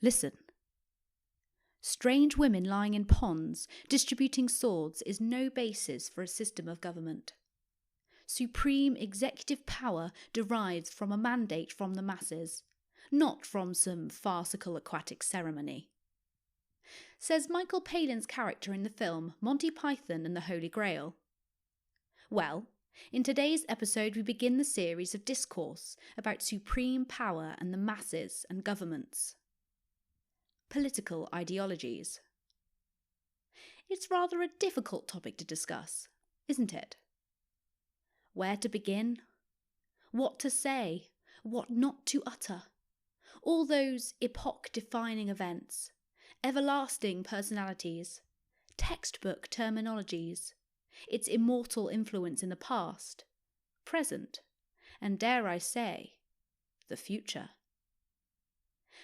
Listen. Strange women lying in ponds, distributing swords, is no basis for a system of government. Supreme executive power derives from a mandate from the masses, not from some farcical aquatic ceremony. Says Michael Palin's character in the film Monty Python and the Holy Grail. Well, in today's episode we begin the series of discourse about supreme power and the masses and governments. Political ideologies. It's rather a difficult topic to discuss, isn't it? Where to begin? What to say? What not to utter? All those epoch-defining events, everlasting personalities, textbook terminologies, its immortal influence in the past, present, and dare I say, the future.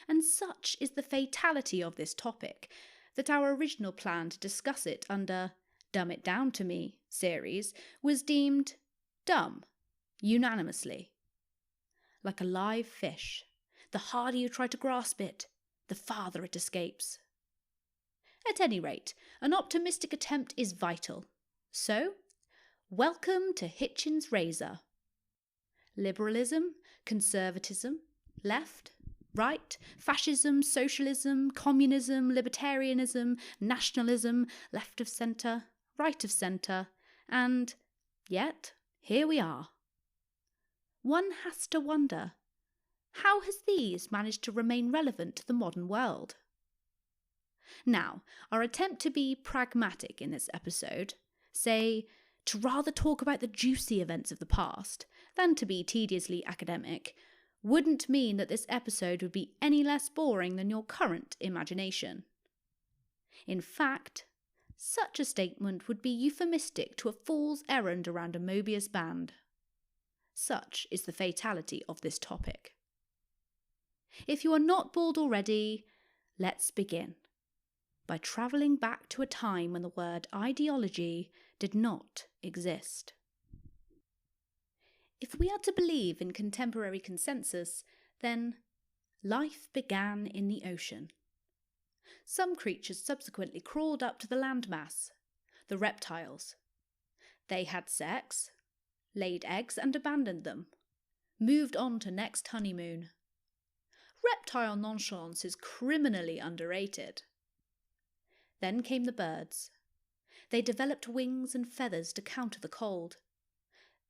And such is the fatality of this topic that our original plan to discuss it under Dumb It Down to Me series was deemed dumb, unanimously. Like a live fish, the harder you try to grasp it, the farther it escapes. At any rate, an optimistic attempt is vital. So, welcome to Hitchin's Razor. Liberalism, Conservatism, left, right, fascism, socialism, communism, libertarianism, nationalism, left of centre, right of centre, and yet here we are. One has to wonder, how has these managed to remain relevant to the modern world? Now, our attempt to be pragmatic in this episode, say, to rather talk about the juicy events of the past than to be tediously academic, wouldn't mean that this episode would be any less boring than your current imagination. In fact, such a statement would be euphemistic to a fool's errand around a Mobius band. Such is the fatality of this topic. If you are not bored already, let's begin by travelling back to a time when the word ideology did not exist. If we are to believe in contemporary consensus, then life began in the ocean. Some creatures subsequently crawled up to the landmass, the reptiles. They had sex, laid eggs and abandoned them, moved on to next honeymoon. Reptile nonchalance is criminally underrated. Then came the birds. They developed wings and feathers to counter the cold.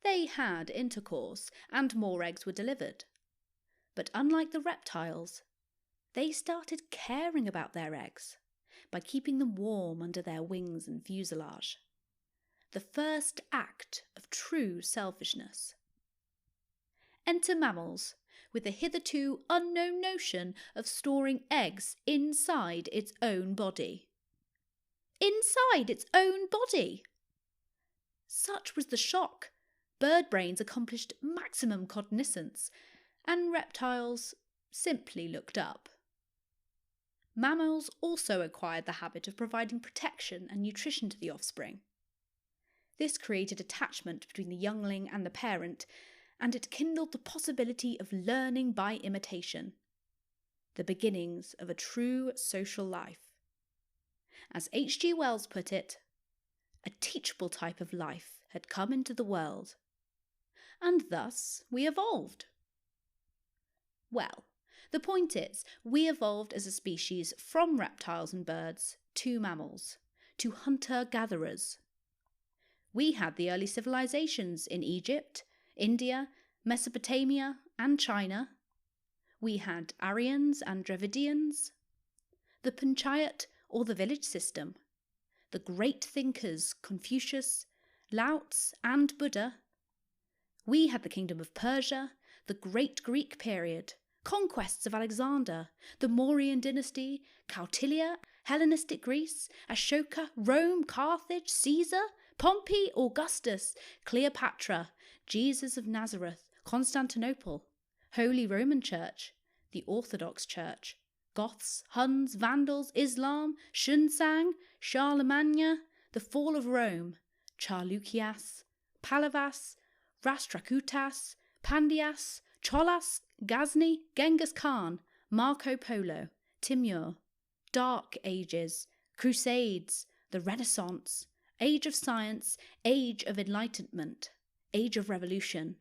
They had intercourse, and more eggs were delivered. But unlike the reptiles, they started caring about their eggs by keeping them warm under their wings and fuselage. The first act of true selfishness. Enter mammals, with the hitherto unknown notion of storing eggs inside its own body. Inside its own body! Such was the shock. Bird brains accomplished maximum cognizance, and reptiles simply looked up. Mammals also acquired the habit of providing protection and nutrition to the offspring. This created attachment between the youngling and the parent, and it kindled the possibility of learning by imitation, the beginnings of a true social life. As H.G. Wells put it, a teachable type of life had come into the world. And thus we evolved. Well, the point is, we evolved as a species from reptiles and birds to mammals, to hunter-gatherers. We had the early civilizations in Egypt, India, Mesopotamia, and China. We had Aryans and Dravidians, the panchayat or the village system, the great thinkers Confucius, Lao Tzu, and Buddha. We had the kingdom of Persia, the great Greek period, conquests of Alexander, the Mauryan dynasty, Kautilya, Hellenistic Greece, Ashoka, Rome, Carthage, Caesar, Pompey, Augustus, Cleopatra, Jesus of Nazareth, Constantinople, Holy Roman Church, the Orthodox Church, Goths, Huns, Vandals, Islam, Xuanzang, Charlemagne, the fall of Rome, Charlukias, Pallavas, Rashtrakutas, Pandyas, Cholas, Ghazni, Genghis Khan, Marco Polo, Timur, Dark Ages, Crusades, the Renaissance, Age of Science, Age of Enlightenment, Age of Revolution,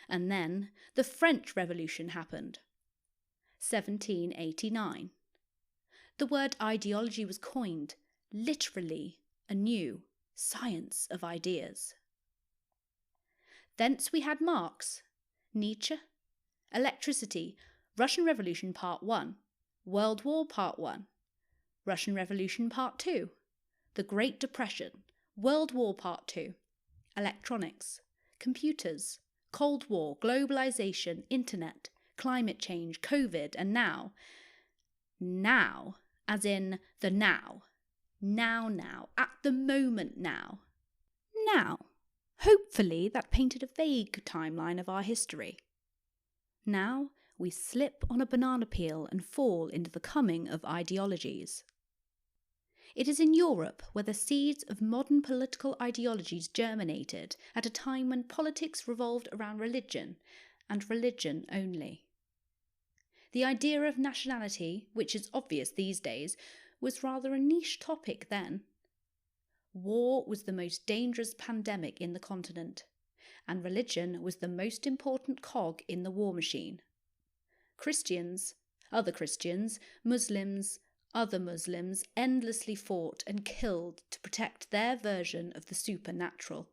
and then the French Revolution happened. 1789. The word ideology was coined, literally a new science of ideas. Thence we had Marx, Nietzsche, electricity, Russian Revolution Part 1, World War Part 1, Russian Revolution Part 2, the Great Depression, World War Part 2, electronics, computers, Cold War, globalization, internet, climate change, COVID, and now, as in the now, at the moment now. Now, hopefully that painted a vague timeline of our history. Now we slip on a banana peel and fall into the coming of ideologies. It is in Europe where the seeds of modern political ideologies germinated at a time when politics revolved around religion, and religion only. The idea of nationality, which is obvious these days, was rather a niche topic then. War was the most dangerous pandemic in the continent, and religion was the most important cog in the war machine. Christians, other Christians, Muslims, other Muslims endlessly fought and killed to protect their version of the supernatural.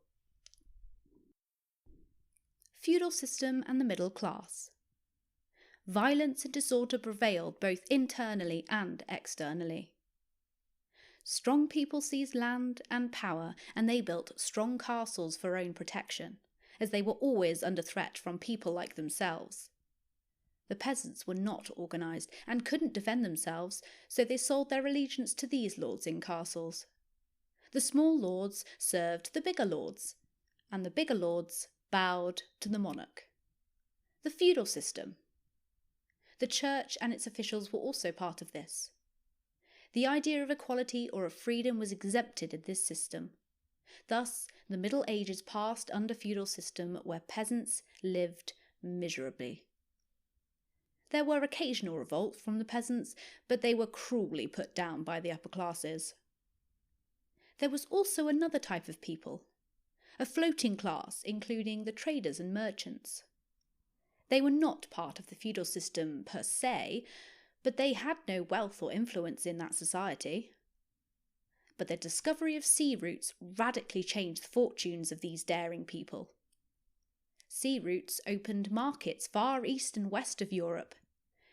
Feudal system and the middle class. Violence and disorder prevailed both internally and externally. Strong people seized land and power, and they built strong castles for own protection, as they were always under threat from people like themselves. The peasants were not organised and couldn't defend themselves, so they sold their allegiance to these lords in castles. The small lords served the bigger lords, and the bigger lords bowed to the monarch. The feudal system. The church and its officials were also part of this. The idea of equality or of freedom was exempted in this system. Thus, the Middle Ages passed under feudal system where peasants lived miserably. There were occasional revolts from the peasants, but they were cruelly put down by the upper classes. There was also another type of people, a floating class including the traders and merchants. They were not part of the feudal system per se, but they had no wealth or influence in that society. But the discovery of sea routes radically changed the fortunes of these daring people. Sea routes opened markets far east and west of Europe.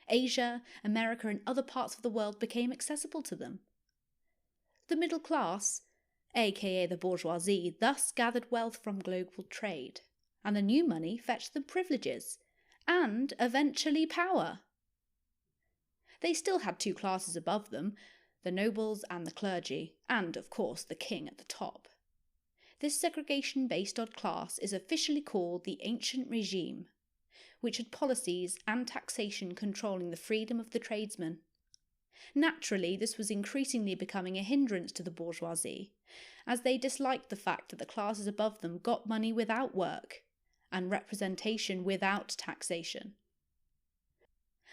Asia, America, and other parts of the world became accessible to them. The middle class, aka the bourgeoisie, thus gathered wealth from global trade, and the new money fetched them privileges, and eventually power. They still had two classes above them, the nobles and the clergy, and of course the king at the top. This segregation based on class is officially called the ancient regime, which had policies and taxation controlling the freedom of the tradesmen. Naturally, this was increasingly becoming a hindrance to the bourgeoisie, as they disliked the fact that the classes above them got money without work, and representation without taxation.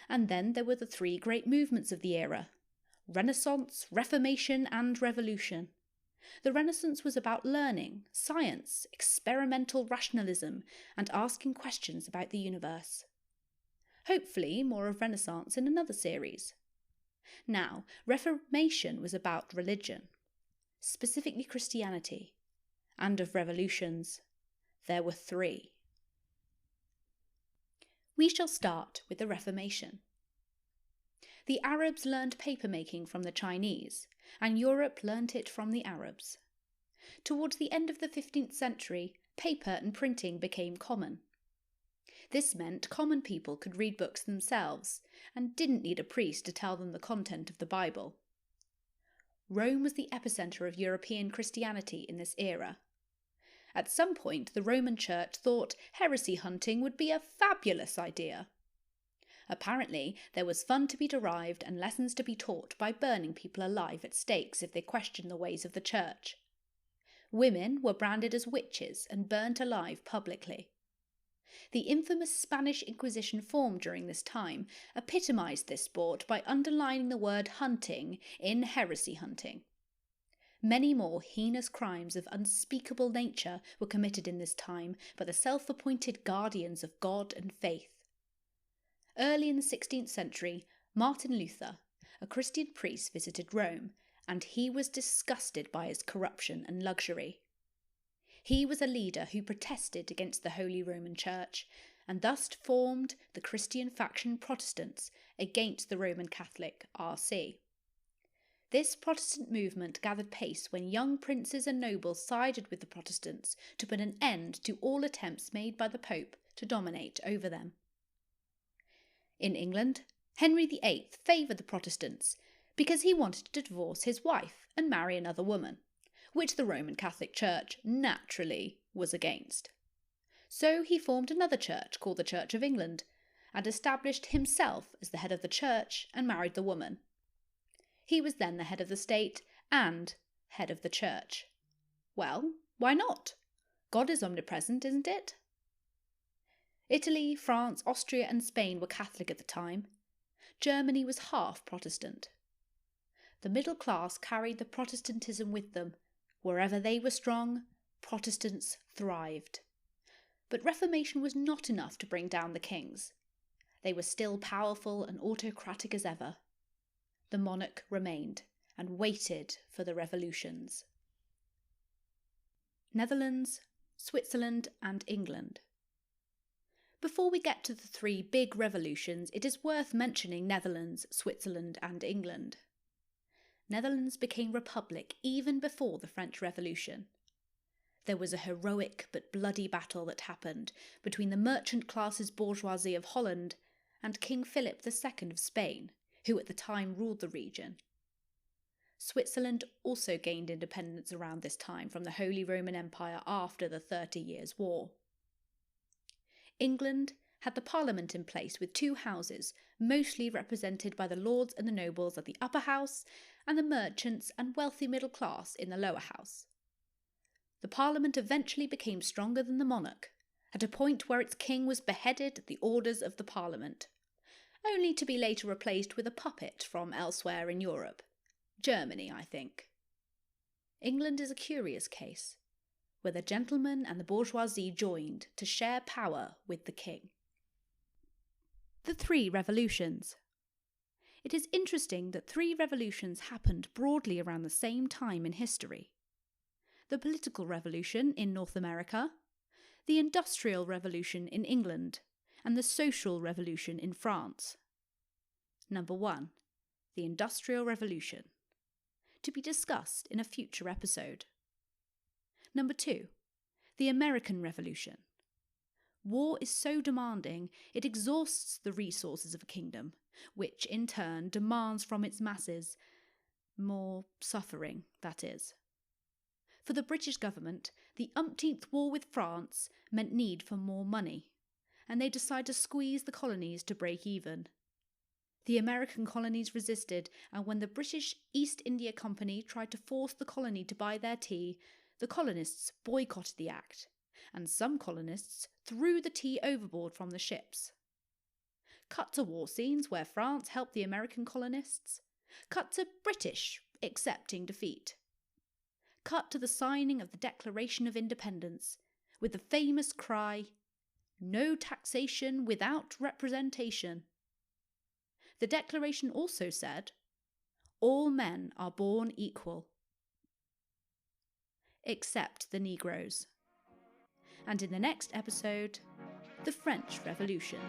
And then there were the three great movements of the era: Renaissance, Reformation, and Revolution. The Renaissance was about learning, science, experimental rationalism, and asking questions about the universe. Hopefully, more of Renaissance in another series. Now, Reformation was about religion, specifically Christianity, and of revolutions. There were three. We shall start with the Reformation. The Arabs learned papermaking from the Chinese, and Europe learnt it from the Arabs. Towards the end of the 15th century, paper and printing became common. This meant common people could read books themselves, and didn't need a priest to tell them the content of the Bible. Rome was the epicentre of European Christianity in this era. At some point, the Roman Church thought heresy hunting would be a fabulous idea. Apparently, there was fun to be derived and lessons to be taught by burning people alive at stakes if they questioned the ways of the Church. Women were branded as witches and burnt alive publicly. The infamous Spanish Inquisition formed during this time epitomised this sport by underlining the word hunting in heresy hunting. Many more heinous crimes of unspeakable nature were committed in this time by the self-appointed guardians of God and faith. Early in the 16th century, Martin Luther, a Christian priest, visited Rome, and he was disgusted by its corruption and luxury. He was a leader who protested against the Holy Roman Church, and thus formed the Christian faction Protestants against the Roman Catholic RC. This Protestant movement gathered pace when young princes and nobles sided with the Protestants to put an end to all attempts made by the Pope to dominate over them. In England, Henry VIII favoured the Protestants because he wanted to divorce his wife and marry another woman, which the Roman Catholic Church naturally was against. So he formed another church called the Church of England and established himself as the head of the church and married the woman. He was then the head of the state and head of the church. Well, why not? God is omnipresent, isn't it? Italy, France, Austria and Spain were Catholic at the time. Germany was half Protestant. The middle class carried the Protestantism with them. Wherever they were strong, Protestants thrived. But Reformation was not enough to bring down the kings. They were still powerful and autocratic as ever. The monarch remained and waited for the revolutions. Netherlands, Switzerland and England. Before we get to the three big revolutions, it is worth mentioning Netherlands, Switzerland and England. Netherlands became republic even before the French Revolution. There was a heroic but bloody battle that happened between the merchant classes bourgeoisie of Holland and King Philip II of Spain, who at the time ruled the region. Switzerland also gained independence around this time from the Holy Roman Empire after the 30 Years' War. England had the Parliament in place with two houses, mostly represented by the lords and the nobles of the upper house and the merchants and wealthy middle class in the lower house. The Parliament eventually became stronger than the monarch, at a point where its king was beheaded at the orders of the Parliament, only to be later replaced with a puppet from elsewhere in Europe. Germany, I think. England is a curious case, where the gentlemen and the bourgeoisie joined to share power with the king. The three revolutions. It is interesting that three revolutions happened broadly around the same time in history. The political revolution in North America, the industrial revolution in England, and the social revolution in France. Number 1. The Industrial Revolution. To be discussed in a future episode. Number 2. The American Revolution. War is so demanding it exhausts the resources of a kingdom, which in turn demands from its masses more suffering, that is. For the British government, the umpteenth war with France meant need for more money, and they decided to squeeze the colonies to break even. The American colonies resisted, and when the British East India Company tried to force the colony to buy their tea, the colonists boycotted the act, and some colonists threw the tea overboard from the ships. Cut to war scenes where France helped the American colonists. Cut to British accepting defeat. Cut to the signing of the Declaration of Independence, with the famous cry, "No taxation without representation." The Declaration also said, "All men are born equal, except the Negroes." And in the next episode, the French Revolution.